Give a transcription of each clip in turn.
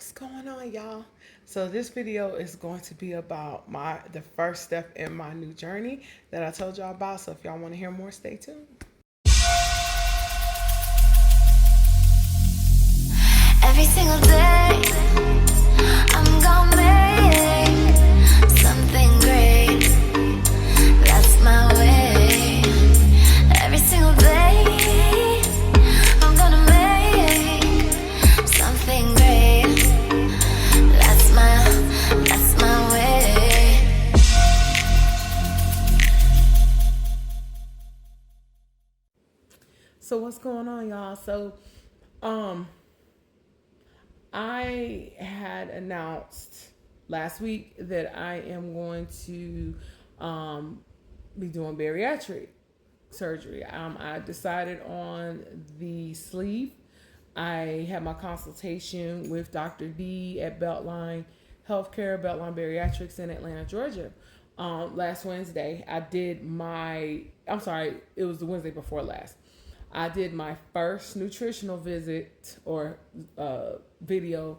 What's going on, y'all? So this video is going to be about the first step in my new journey that I told y'all about. So if y'all want to hear more, stay tuned. Every single day, I'm gonna make something great. That's my way. Every single day, I'm gonna make something great. That's my way. So what's going on, y'all? So, I had announced last week that I am going to be doing bariatric surgery. I decided on the sleeve. I had my consultation with Dr. D at Beltline Healthcare, Beltline Bariatrics in Atlanta, Georgia. Last Wednesday, it was the Wednesday before last. I did my first nutritional visit or video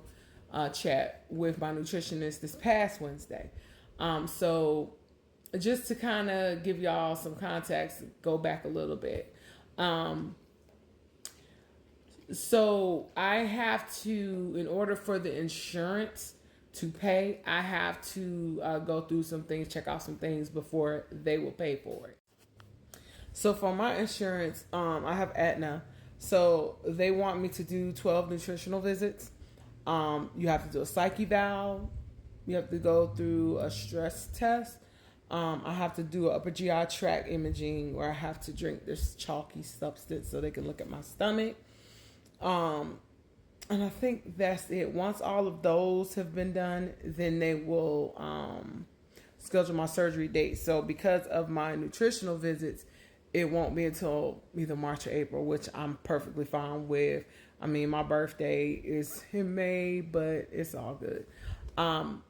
chat with my nutritionist this past Wednesday. So just to kind of give y'all some context, go back a little bit. So I have to, in order for the insurance to pay, I have to go through some things, check out some things before they will pay for it. So for my insurance, I have Aetna. So they want me to do 12 nutritional visits. You have to do a psych eval. You have to go through a stress test. I have to do an upper GI tract imaging where I have to drink this chalky substance so they can look at my stomach. And I think that's it. Once all of those have been done, then they will schedule my surgery date. So because of my nutritional visits, it won't be until either March or April, which I'm perfectly fine with. I mean, my birthday is in May, but it's all good. And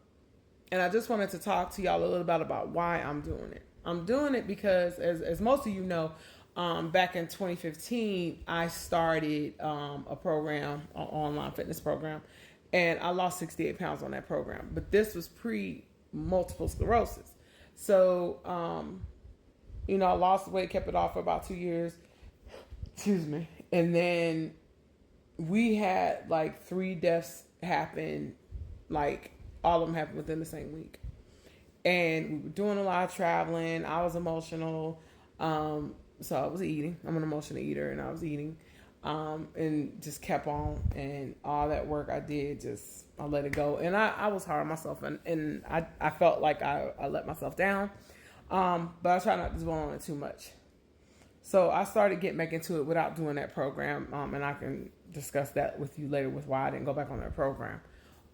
I just wanted to talk to y'all a little bit about why I'm doing it. I'm doing it because, as most of you know, back in 2015, I started a program, an online fitness program, and I lost 68 pounds on that program. But this was pre-multiple sclerosis. So, I lost weight, kept it off for about 2 years. Excuse me. And then we had like 3 deaths happen, like all of them happened within the same week. And we were doing a lot of traveling. I was emotional. So I was eating. I'm an emotional eater, and I was eating. And just kept on. And all that work I did, I let it go. And I was hard on myself. And I felt like I let myself down. But I try not to dwell on it too much. So I started getting back into it without doing that program. And I can discuss that with you later with why I didn't go back on that program.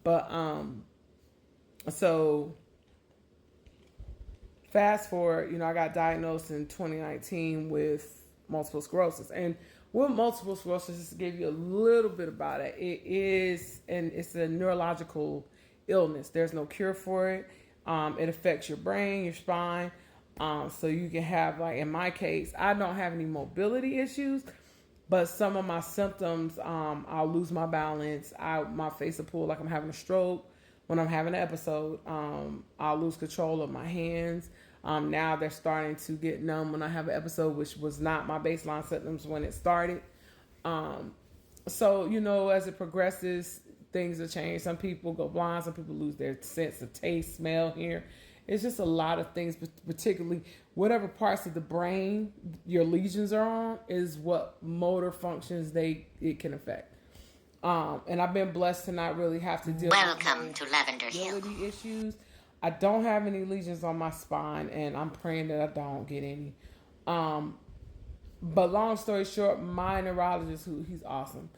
But, so fast forward, I got diagnosed in 2019 with multiple sclerosis. And with multiple sclerosis, just to give you a little bit about it, it's a neurological illness. There's no cure for it. It affects your brain, your spine. So you can have, like in my case, I don't have any mobility issues, but some of my symptoms, I'll lose my balance. My face will pull like I'm having a stroke. When I'm having an episode, I'll lose control of my hands. Now they're starting to get numb when I have an episode, which was not my baseline symptoms when it started. So, as it progresses, things will change. Some people go blind. Some people lose their sense of taste, smell, hear. It's just a lot of things, particularly whatever parts of the brain your lesions are on is what motor functions it can affect. And I've been blessed to not really have to deal Welcome to Lavender Hill. with issues. I don't have any lesions on my spine, and I'm praying that I don't get any. But long story short, my neurologist, he's awesome.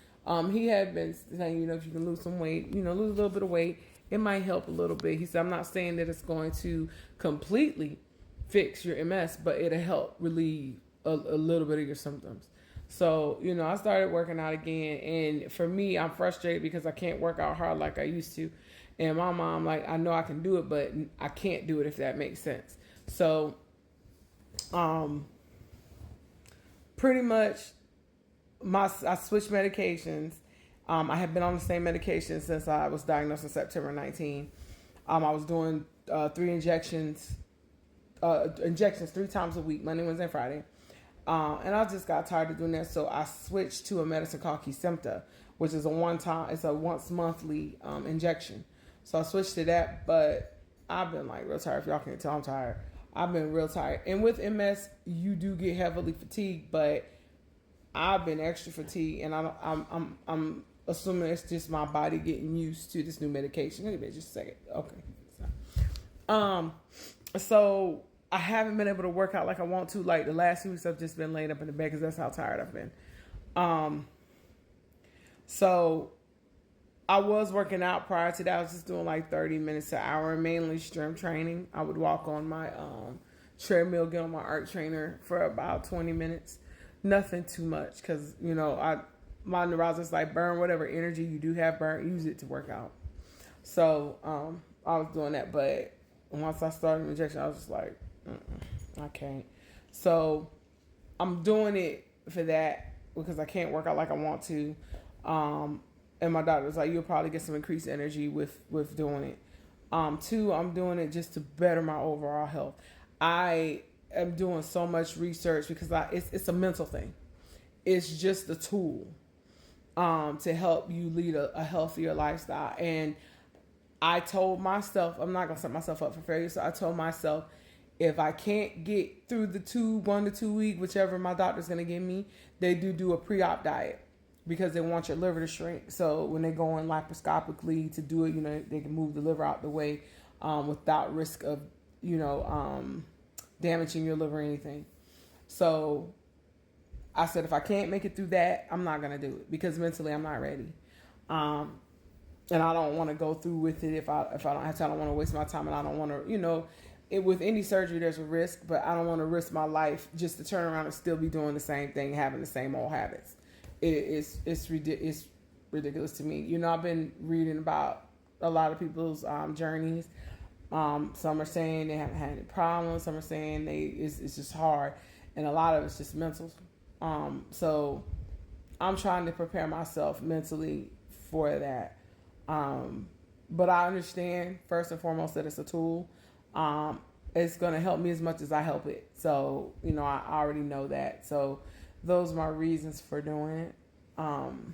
He had been saying, if you can lose some weight, lose a little bit of weight, it might help a little bit. He said, I'm not saying that it's going to completely fix your MS, but it'll help relieve a little bit of your symptoms. So, I started working out again. And for me, I'm frustrated because I can't work out hard like I used to. And my mom, I know I can do it, but I can't do it, if that makes sense. So, pretty much I switched medications. I have been on the same medication since I was diagnosed in September 19. I was doing 3 injections 3 times a week, Monday, Wednesday, and Friday. And I just got tired of doing that, so I switched to a medicine called Kesimpta, which is a once monthly injection. So I switched to that, but I've been like real tired. If y'all can't tell, I'm tired. I've been real tired. And with MS, you do get heavily fatigued, but I've been extra fatigued, and I'm assuming it's just my body getting used to this new medication. Anyway, just a second. Okay. So I haven't been able to work out like I want to. Like the last 2 weeks, I've just been laying up in the bed because that's how tired I've been. So I was working out prior to that. I was just doing like 30 minutes to an hour, mainly strength training. I would walk on my treadmill, get on my arc trainer for about 20 minutes. Nothing too much because, my neurologist like, burn whatever energy you do have, use it to work out. So I was doing that, but once I started the injection, I was just like, I can't. So I'm doing it for that because I can't work out like I want to. And my doctor was like, you'll probably get some increased energy with doing it. 2, I'm doing it just to better my overall health. I am doing so much research because it's a mental thing. It's just a tool to help you lead a healthier lifestyle. And I told myself, I'm not going to set myself up for failure. So I told myself, if I can't get through the 1 to 2 week, whichever my doctor's going to give me, they do a pre-op diet because they want your liver to shrink. So when they go in laparoscopically to do it, they can move the liver out the way without risk of, damaging your liver or anything. So I said, if I can't make it through that, I'm not going to do it because mentally I'm not ready. And I don't want to go through with it if I don't have time. I don't want to waste my time, and I don't want to, with any surgery there's a risk, but I don't want to risk my life just to turn around and still be doing the same thing, having the same old habits. It's ridiculous to me. I've been reading about a lot of people's journeys. Some are saying they haven't had any problems. Some are saying it's just hard, and a lot of it's just mental. So I'm trying to prepare myself mentally for that. But I understand first and foremost that it's a tool. It's going to help me as much as I help it. So, I already know that. So those are my reasons for doing it. And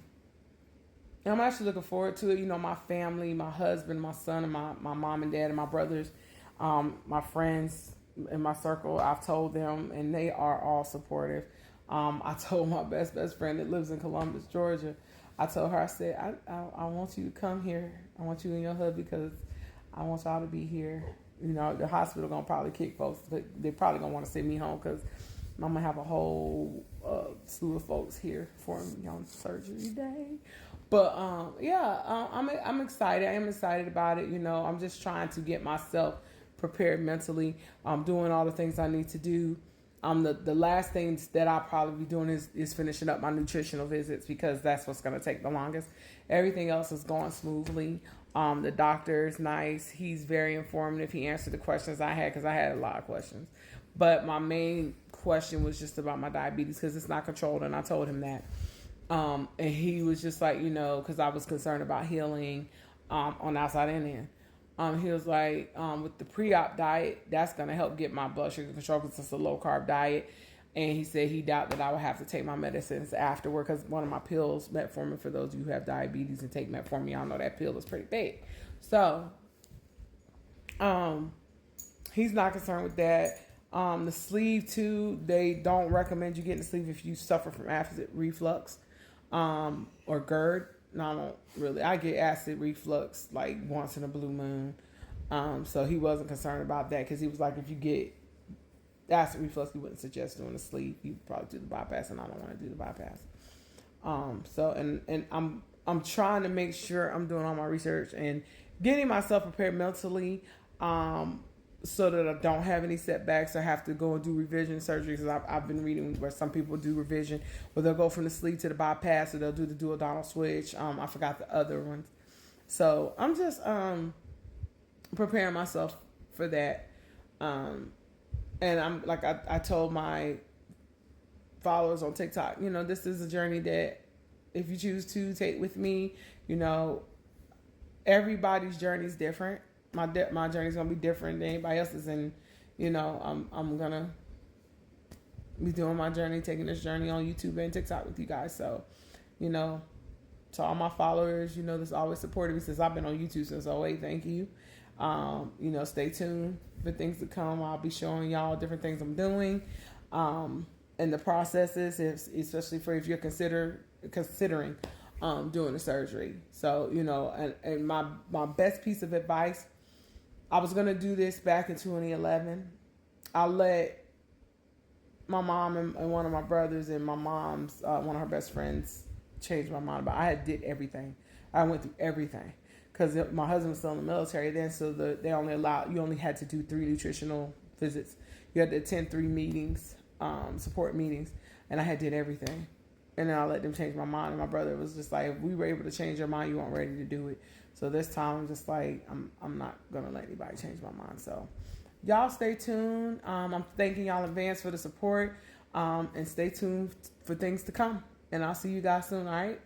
I'm actually looking forward to it. My family, my husband, my son, and my mom and dad and my brothers, my friends in my circle, I've told them, and they are all supportive. I told my best friend that lives in Columbus, Georgia, I told her, I said, I want you to come here. I want you and your hubby because I want y'all to be here. The hospital going to probably kick folks. They're probably going to want to send me home because I'm going to have a whole slew of folks here for me on surgery day. But, I'm excited. I am excited about it. I'm just trying to get myself prepared mentally. I'm doing all the things I need to do. The last things that I'll probably be doing is finishing up my nutritional visits because that's what's going to take the longest. Everything else is going smoothly. The doctor is nice. He's very informative. He answered the questions I had because I had a lot of questions. But my main question was just about my diabetes because it's not controlled, and I told him that. And he was just like, because I was concerned about healing on the outside and in. He was like, with the pre-op diet, that's going to help get my blood sugar control because it's a low-carb diet. And he said he doubted that I would have to take my medicines afterward because one of my pills, metformin, for those of you who have diabetes and take metformin, y'all know that pill is pretty big. So, he's not concerned with that. The sleeve, too, they don't recommend you getting the sleeve if you suffer from acid reflux or GERD. No, I don't really. I get acid reflux like once in a blue moon. So he wasn't concerned about that because he was like, if you get acid reflux, he wouldn't suggest doing the sleeve. You probably do the bypass, and I don't want to do the bypass. So I'm trying to make sure I'm doing all my research and getting myself prepared mentally, so that I don't have any setbacks or have to go and do revision surgery. Because I've been reading where some people do revision, where they'll go from the sleeve to the bypass, or they'll do the duodenal switch. I forgot the other ones. So I'm just preparing myself for that. And I'm like I told my followers on TikTok, this is a journey that if you choose to take with me. Everybody's journey is different. My journey is gonna be different than anybody else's, and I'm gonna be doing my journey, taking this journey on YouTube and TikTok with you guys. So, to all my followers, that's always supported me since I've been on YouTube since '08. Thank you. Stay tuned for things to come. I'll be showing y'all different things I'm doing, and the processes, especially for if you're considering doing the surgery. So, and my best piece of advice, I was gonna do this back in 2011. I let my mom and one of my brothers and my mom's one of her best friends change my mind about. I did everything. I went through everything because my husband was still in the military then, so you only had to do 3 nutritional visits. You had to attend 3 meetings, support meetings, and I did everything. And then I let them change my mind, and my brother was just like, if we were able to change your mind, you weren't ready to do it. So this time I'm just like, I'm not gonna let anybody change my mind. So y'all stay tuned. I'm thanking y'all in advance for the support, and stay tuned for things to come. And I'll see you guys soon, all right?